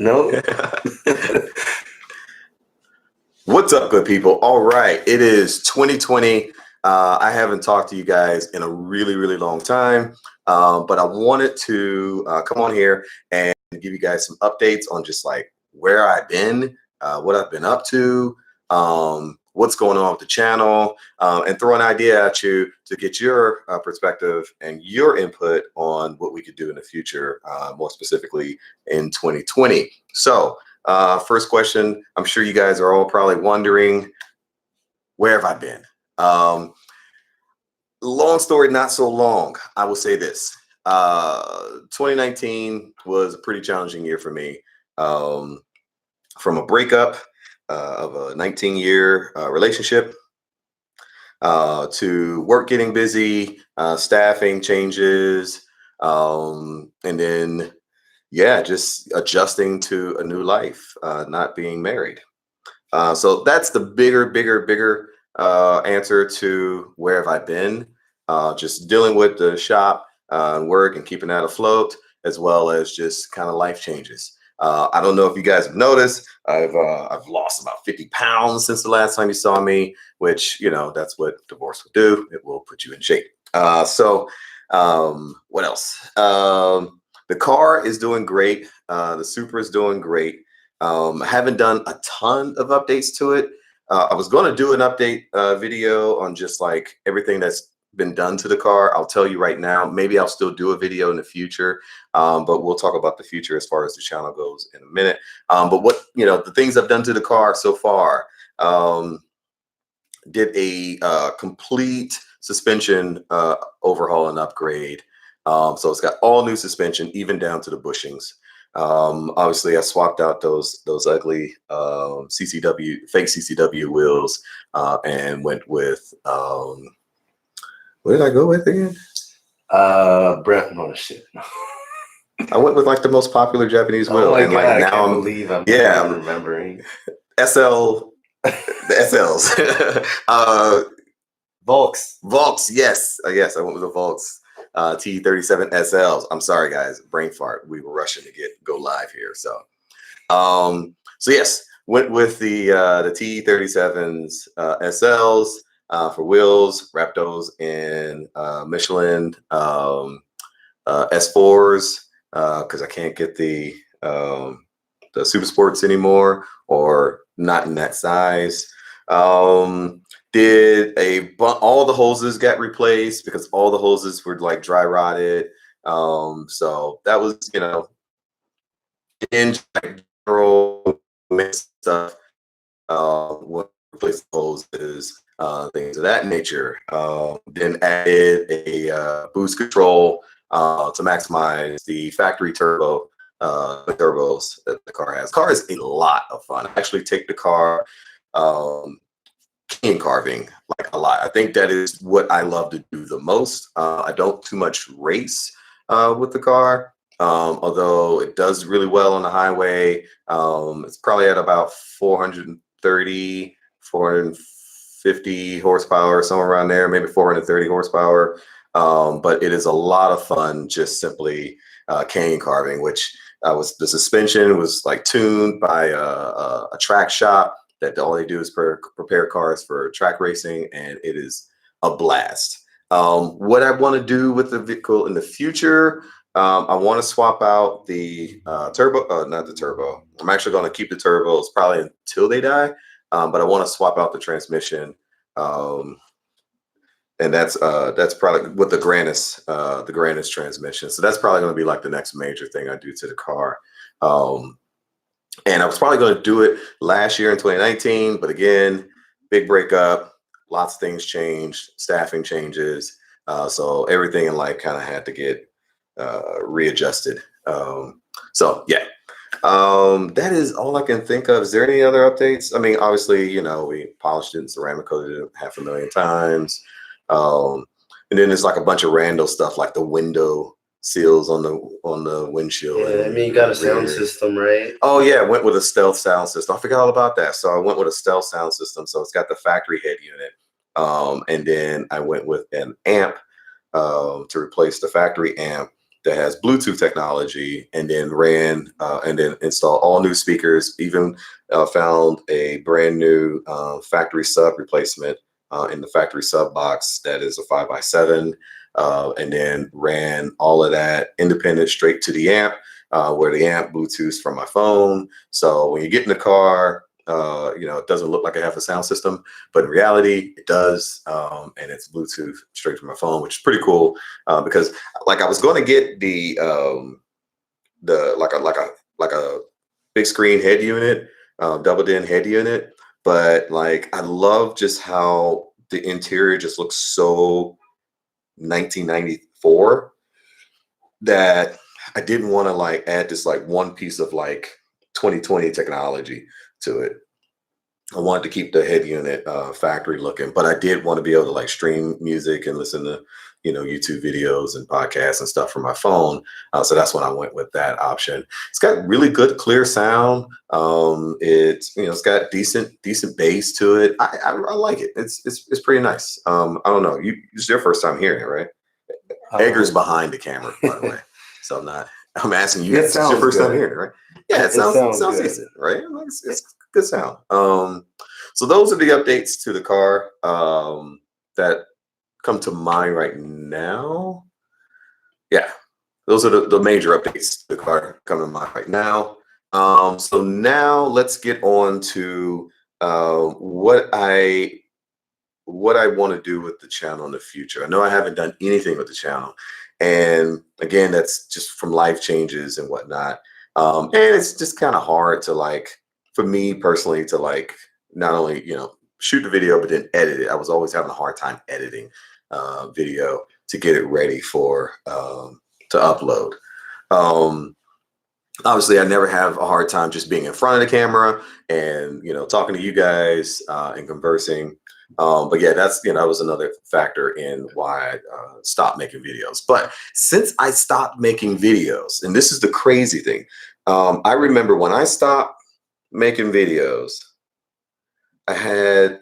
No. What's up, good people? All right, it is 2020. I haven't talked to you guys in a really, really long time, but I wanted to come on here and give you guys some updates on just like where I've been, what I've been up to, what's going on with the channel, and throw an idea at you to get your perspective and your input on what we could do in the future, more specifically in 2020. So, first question, I'm sure you guys are all probably wondering, where have I been? Long story, not so long. I will say this. 2019 was a pretty challenging year for me. From a breakup of a 19-year relationship to work getting busy, staffing changes, and then yeah, just adjusting to a new life, not being married. So that's the bigger answer to where have I been. Just dealing with the shop and work and keeping that afloat, as well as just kind of life changes. I don't know if you guys have noticed, I've lost about 50 pounds since the last time you saw me, which, you know, that's what divorce will do. It will put you in shape. What else? The car is doing great. The Supra is doing great. I haven't done a ton of updates to it. I was going to do an update video on just like everything that's been done to the car. I'll tell you right now, maybe I'll still do a video in the future, but we'll talk about the future as far as the channel goes in a minute. But what, you know, the things I've done to the car so far, did a complete suspension overhaul and upgrade. So it's got all new suspension, even down to the bushings. Obviously, I swapped out those ugly fake CCW wheels and went with what did I go with again? Brett, no shit. I went with like the most popular Japanese wheel. Oh my and God, like I now can't believe I'm remembering. SL, the SLs. Volks, yes. Yes, I went with the Volks T37 SLs. I'm sorry, guys, brain fart. We were rushing to go live here. So yes, went with the T37s SLs for wheels, wrapped those in Michelin S4s because I can't get the Super Sports anymore, or not in that size. Did all the hoses got replaced because all the hoses were like dry rotted. So that was, you know, in general stuff. What replace the hoses, things of that nature. Then added a boost control to maximize the factory turbo. The turbos that the car has. Car is a lot of fun. I actually take the car cane carving like a lot. I think that is what I love to do the most. I don't too much race with the car, although it does really well on the highway. It's probably at about 430, 450 horsepower, somewhere around there, maybe 430 horsepower. But it is a lot of fun just simply cane carving, which the suspension was like tuned by a track shop that all they do is prepare cars for track racing, and it is a blast. What I want to do with the vehicle in the future, I want to swap out the turbo, not the turbo. I'm actually going to keep the turbos probably until they die, but I want to swap out the transmission. And that's probably with the Grannis transmission. So that's probably going to be like the next major thing I do to the car. And I was probably going to do it last year in 2019, but again, big breakup, lots of things changed, staffing changes. So everything in life kind of had to get readjusted. So yeah, that is all I can think of. Is there any other updates? I mean, obviously, you know, we polished it and ceramic coated it 500,000 times. And then there's like a bunch of random stuff like the window seals on the windshield. Yeah, I mean, you got a sound system, right? Oh yeah, I went with a stealth sound system. I forgot all about that. So I went with a stealth sound system. So it's got the factory head unit. And then I went with an amp to replace the factory amp. that has Bluetooth technology, and then ran and then installed all new speakers. Even found a brand new factory sub replacement in the factory sub box that is a 5x7, and then ran all of that independent straight to the amp, where the amp Bluetooth from my phone. So when you get in the car, it doesn't look like I have a sound system, but in reality it does. And it's Bluetooth straight from my phone, which is pretty cool. Because like I was going to get the like a big screen head unit, double din head unit, but like I love just how the interior just looks so 1994 that I didn't want to like add this like one piece of like 2020 technology to it. I wanted to keep the head unit factory looking, but I did want to be able to like stream music and listen to, YouTube videos and podcasts and stuff from my phone. So that's when I went with that option. It's got really good, clear sound. It's got decent bass to it. I like it. It's pretty nice. I don't know. It's your first time hearing it, right? Edgar's behind the camera, by the way. So I'm asking you. It's your first time hearing it, right? Yeah, it sounds decent, right? It's good sound. So those are the updates to the car that come to mind right now. Yeah, those are the major updates to the car come to mind right now. So now let's get on to what I want to do with the channel in the future. I know I haven't done anything with the channel, and again, that's just from life changes and whatnot. And it's just kind of hard to like, for me personally, to like not only shoot the video but then edit it. I was always having a hard time editing video to get it ready for to upload. Obviously, I never have a hard time just being in front of the camera and talking to you guys and conversing. But yeah, that was another factor in why I stopped making videos. But since I stopped making videos, and this is the crazy thing, I remember when I stopped making videos, I had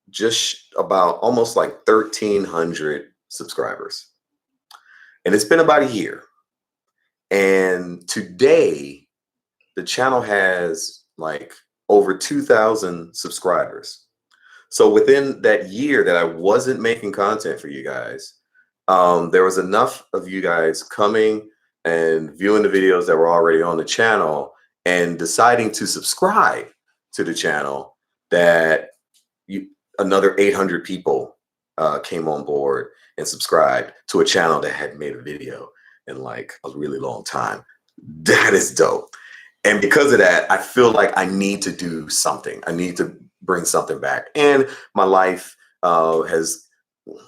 just about almost like 1,300 subscribers. And it's been about a year. And today, the channel has like over 2,000 subscribers. So within that year that I wasn't making content for you guys, there was enough of you guys coming and viewing the videos that were already on the channel and deciding to subscribe to the channel that another 800 people came on board and subscribed to a channel that hadn't made a video in like a really long time. That is dope. And because of that, I feel like I need to do something. I need to bring something back. And my life has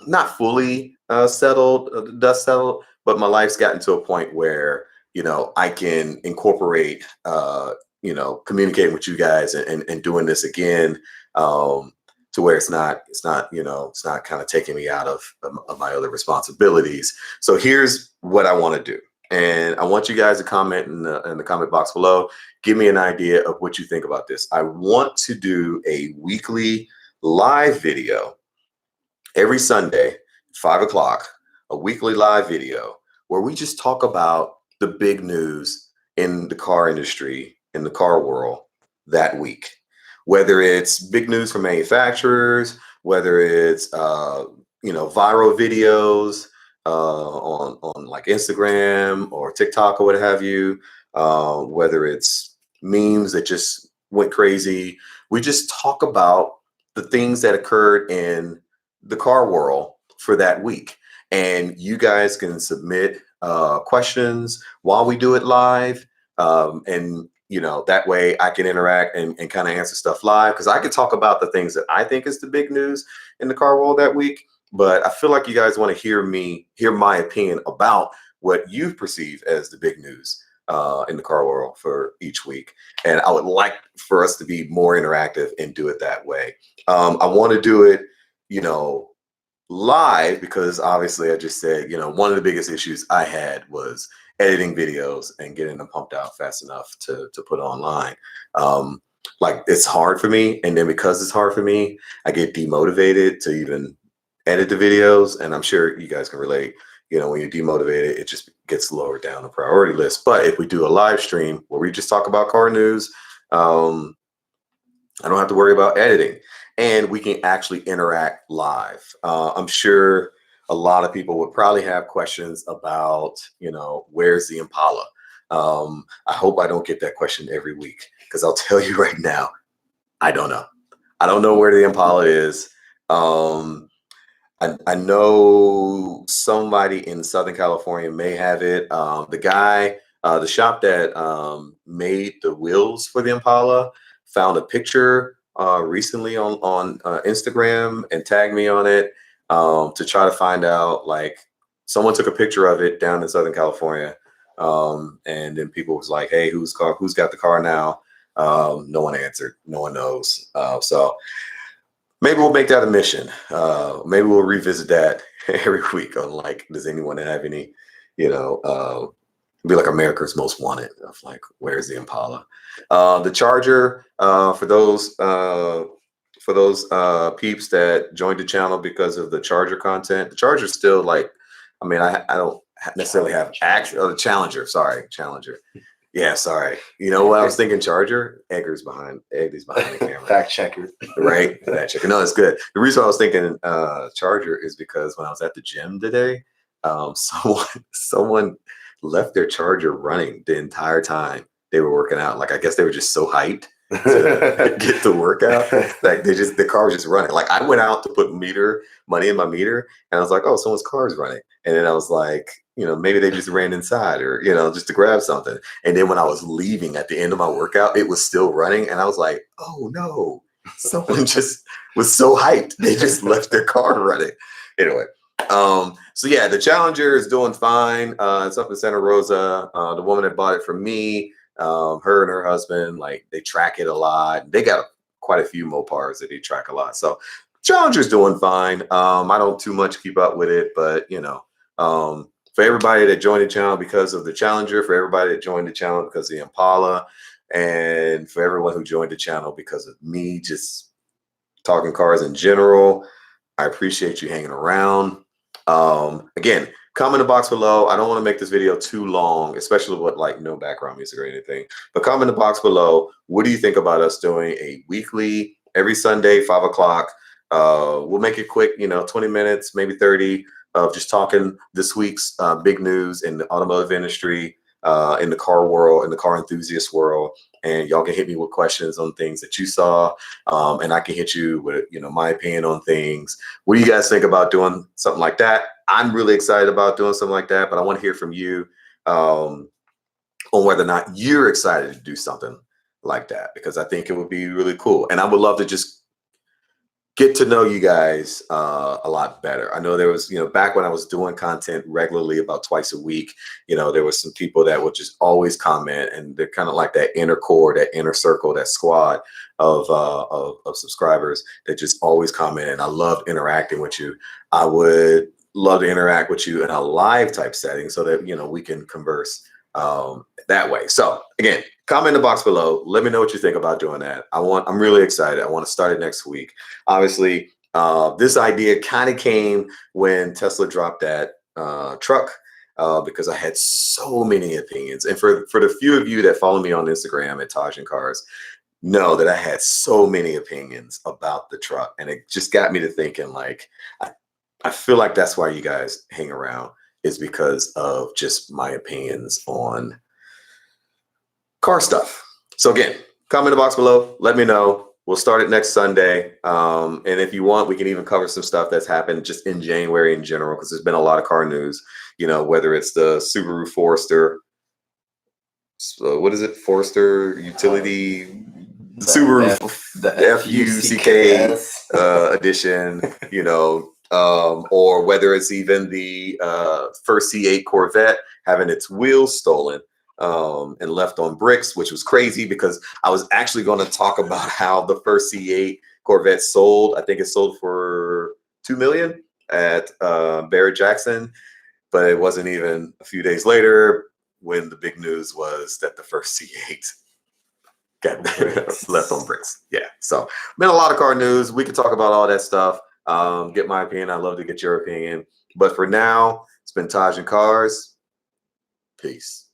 not fully dust settled, but my life's gotten to a point where, I can incorporate, communicating with you guys and doing this again, to where it's not kind of taking me out of my other responsibilities. So here's what I want to do. And I want you guys to comment in the comment box below. Give me an idea of what you think about this. I want to do a weekly live video every Sunday, 5 o'clock, a weekly live video where we just talk about the big news in the car industry, in the car world that week. Whether it's big news from manufacturers, whether it's viral videos on like Instagram or TikTok or what have you, whether it's memes that just went crazy. We just talk about the things that occurred in the car world for that week. And you guys can submit questions while we do it live. And that way I can interact and kind of answer stuff live, because I can talk about the things that I think is the big news in the car world that week. But I feel like you guys want to hear my opinion about what you perceive as the big news in the car world for each week. And I would like for us to be more interactive and do it that way. I want to do it, live, because obviously I just said, one of the biggest issues I had was editing videos and getting them pumped out fast enough to put online. Like, it's hard for me. And then because it's hard for me, I get demotivated to even edit the videos. And I'm sure you guys can relate. you know, when you're demotivated, it just gets lower down the priority list. But if we do a live stream where we just talk about car news, I don't have to worry about editing, and we can actually interact live. I'm sure a lot of people would probably have questions about, you know, where's the Impala? I hope I don't get that question every week, because I'll tell you right now, I don't know. I don't know where the Impala is. I know somebody in Southern California may have it. The shop that made the wheels for the Impala found a picture recently on Instagram and tagged me on it to try to find out, like, someone took a picture of it down in Southern California, and then people was like, "Hey, who's got the car now?" No one answered. No one knows. So maybe we'll make that a mission. Maybe we'll revisit that every week on, like, does anyone have any, you know, be like America's Most Wanted of, like, where's the Impala? The Charger, for those peeps that joined the channel because of the Charger content, the Charger's still, like, I mean, I don't necessarily have actual, the Challenger, sorry, Challenger. Yeah, sorry. You know what I was thinking? Charger? Edgar's behind the camera. Fact checker. Right? Fact checker. No, it's good. The reason I was thinking Charger is because when I was at the gym today, someone left their Charger running the entire time they were working out. Like, I guess they were just so hyped to get the workout. Like, the car was just running. Like, I went out to put money in my meter, and I was like, oh, someone's car is running. And then I was like, you know, maybe they just ran inside, or, you know, just to grab something. And then when I was leaving at the end of my workout, it was still running. And I was like, oh no, someone just was so hyped. They just left their car running. Anyway. So yeah, the Challenger is doing fine. It's up in Santa Rosa. The woman that bought it from me, her and her husband, like, they track it a lot. They got quite a few Mopars that they track a lot. So Challenger's doing fine. I don't too much keep up with it, but, you know, for everybody that joined the channel because of the Challenger, for everybody that joined the channel because of the Impala, and for everyone who joined the channel because of me just talking cars in general, I appreciate you hanging around. Again, comment in the box below. I don't want to make this video too long, especially with, like, no background music or anything, but comment in the box below. What do you think about us doing a weekly, every Sunday, 5 o'clock? We'll make it quick, you know, 20 minutes, maybe 30, of just talking this week's big news in the automotive industry, in the car world, in the car enthusiast world. And y'all can hit me with questions on things that you saw, and I can hit you with, you know, my opinion on things. What do you guys think about doing something like that? I'm really excited about doing something like that, but I want to hear from you on whether or not you're excited to do something like that, because I think it would be really cool. And I would love to just get to know you guys a lot better. I know there was, you know, back when I was doing content regularly about twice a week, you know, there was some people that would just always comment, and they're kind of like that inner core, that inner circle, that squad of subscribers that just always comment. And I loved interacting with you. I would love to interact with you in a live type setting so that, you know, we can converse that way. So again, comment in the box below. Let me know what you think about doing that. I'm really excited. I want to start it next week. Obviously, this idea kind of came when Tesla dropped that truck, because I had so many opinions. And for the few of you that follow me on Instagram at Tajin Cars, know that I had so many opinions about the truck. And it just got me to thinking, like, I feel like that's why you guys hang around, is because of just my opinions on car stuff. So again, comment in the box below. Let me know. We'll start it next Sunday. And if you want, we can even cover some stuff that's happened just in January in general, because there's been a lot of car news, you know, whether it's the Subaru Forester, what is it? Forester Utility, Subaru the FUCK edition, you know, or whether it's even the first C8 Corvette having its wheels stolen and left on bricks, which was crazy, because I was actually going to talk about how the first C8 Corvette sold. I think it sold for $2 million at Barrett-Jackson, but it wasn't even a few days later when the big news was that the first C8 got left on bricks. Yeah, so been a lot of car news. We could talk about all that stuff. Get my opinion. I'd love to get your opinion. But for now, it's Spintage and Cars. Peace.